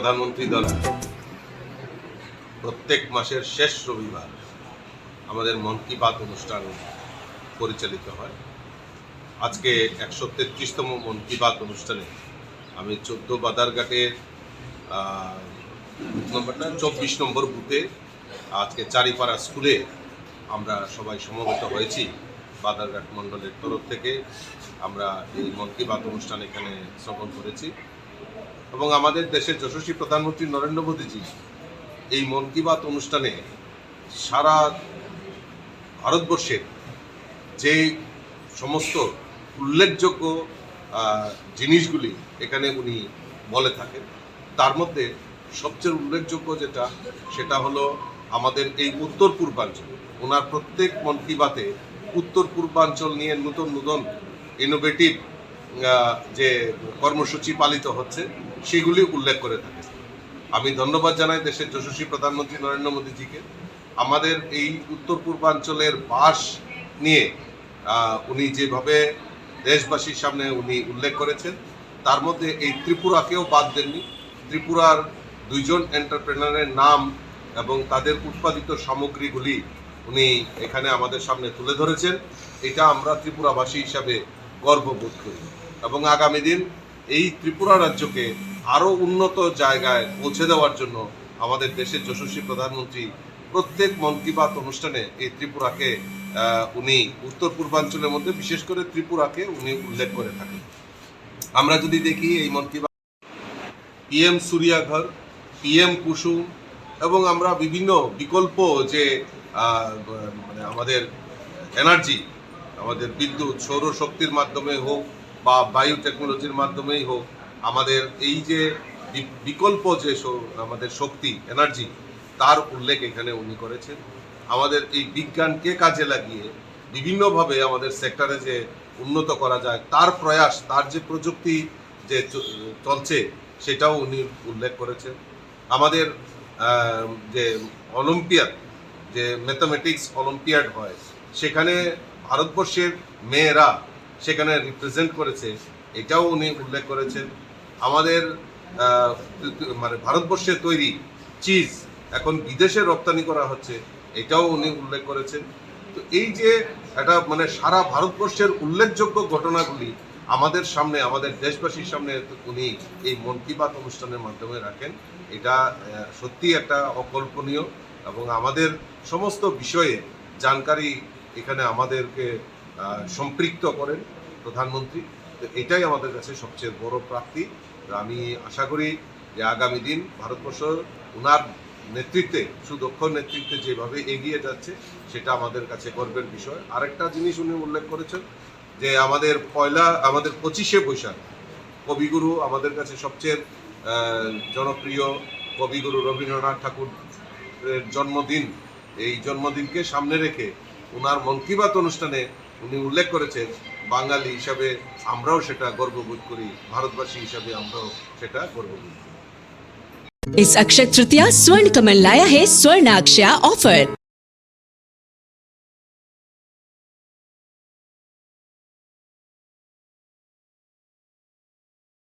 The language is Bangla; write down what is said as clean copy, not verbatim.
প্রধানমন্ত্রী দ্বারা প্রত্যেক মাসের শেষ রবিবার আমাদের মন কি বাত অনুষ্ঠান পরিচালিত হয়। আজকে 133তম মন কি বাত অনুষ্ঠানে আমি 14 বাদারঘাটের 24 নম্বর বুথে আজকে চারিপাড়া স্কুলে আমরা সবাই সমবেত হয়েছি। বাদারঘাট মণ্ডলের তরফ থেকে আমরা এই মন কি বাত অনুষ্ঠান এখানে শ্রবণ করেছি এবং আমাদের দেশের যশস্বী প্রধানমন্ত্রী নরেন্দ্র মোদীজি এই মন কি বাত অনুষ্ঠানে সারা ভারতবর্ষের যে সমস্ত উল্লেখযোগ্য জিনিসগুলি এখানে উনি বলে থাকেন, তার মধ্যে সবচেয়ে উল্লেখযোগ্য সেটা হলো আমাদের এই উত্তর পূর্বাঞ্চল। ওনার প্রত্যেক মন কি বাতে উত্তর পূর্বাঞ্চল নিয়ে নতুন নতুন ইনোভেটিভ যে কর্মসূচি পালিত হচ্ছে সেগুলি উল্লেখ করে থাকে। আমি ধন্যবাদ জানাই দেশের যশস্বী প্রধানমন্ত্রী নরেন্দ্র মোদীজিকে। আমাদের এই উত্তর পূর্বাঞ্চলের বাস নিয়ে উনি যেভাবে দেশবাসীর সামনে উনি উল্লেখ করেছেন, তার মধ্যে এই ত্রিপুরাকেও বাদ দেননি। ত্রিপুরার 2 জন এন্টারপ্রেনারের নাম এবং তাদের উৎপাদিত সামগ্রীগুলি উনি এখানে আমাদের সামনে তুলে ধরেছেন। এটা আমরা ত্রিপুরাবাসী হিসাবে গর্ববোধ করি এবং আগামী দিন এই ত্রিপুরা রাজ্যকে আরও উন্নত জায়গায় পৌঁছে দেওয়ার জন্য আমাদের দেশের যশস্বী প্রধানমন্ত্রী প্রত্যেক মন কি বাত অনুষ্ঠানে এই ত্রিপুরাকে উনি উত্তর পূর্বাঞ্চলের মধ্যে বিশেষ করে ত্রিপুরাকে উনি উল্লেখ করে থাকেন। আমরা যদি দেখি এই মন কি বাত PM সূর্যাঘর, PM কুসুম এবং আমরা বিভিন্ন বিকল্প যে মানে আমাদের এনার্জি, আমাদের বিদ্যুৎ সৌরশক্তির মাধ্যমে হোক বা বায়ু টেকনোলজির মাধ্যমেই হোক, আমাদের এই যে বিকল্প যে আমাদের শক্তি এনার্জি, তার উল্লেখ এখানে উনি করেছেন। আমাদের এই বিজ্ঞানকে কাজে লাগিয়ে বিভিন্নভাবে আমাদের সেক্টরে যে উন্নত করা যায় তার প্রয়াস, তার যে প্রযুক্তি যে চলছে সেটাও উনি উল্লেখ করেছেন। আমাদের যে অলিম্পিয়াড, যে ম্যাথামেটিক্স অলিম্পিয়াড হয়, সেখানে ভারতবর্ষের মেয়েরা সেখানে রিপ্রেজেন্ট করেছে, এটাও উনি উল্লেখ করেছেন। আমাদের মানে ভারতবর্ষে তৈরি চিজ এখন বিদেশে রপ্তানি করা হচ্ছে, এটাও উনি উল্লেখ করেছেন। তো এই যে একটা মানে সারা ভারতবর্ষের উল্লেখযোগ্য ঘটনাগুলি আমাদের সামনে, আমাদের দেশবাসীর সামনে উনি এই মন কি বাত অনুষ্ঠানের মাধ্যমে রাখেন, এটা সত্যি একটা অকল্পনীয় এবং আমাদের সমস্ত বিষয়ে জানকারি এখানে আমাদেরকে সম্পৃক্ত করেন প্রধানমন্ত্রী। তো এটাই আমাদের কাছে সবচেয়ে বড় প্রাপ্তি। আমি আশা করি যে আগামী দিন ভারতবর্ষ ওনার নেতৃত্বে, সুদক্ষ নেতৃত্বে যেভাবে এগিয়ে যাচ্ছে সেটা আমাদের কাছে গর্বের বিষয়। আরেকটা জিনিস উনি উল্লেখ করেছেন যে আমাদের 25শে বৈশাখ কবিগুরু, আমাদের কাছে সবচেয়ে জনপ্রিয় কবিগুরু রবীন্দ্রনাথ ঠাকুরের জন্মদিন। এই জন্মদিনকে সামনে রেখে ওনার মন কি বাত অনুষ্ঠানে উনি উল্লেখ করেছেন, বাঙালি হিসাবে আমরাও সেটা গর্ববোধ করি, ভারতবাসী হিসাবে আমরাও সেটা গর্ববোধ করি। इस अक्षय तृतीया स्वर्ण कमल लाया है स्वर्ण अक्षया ऑफर।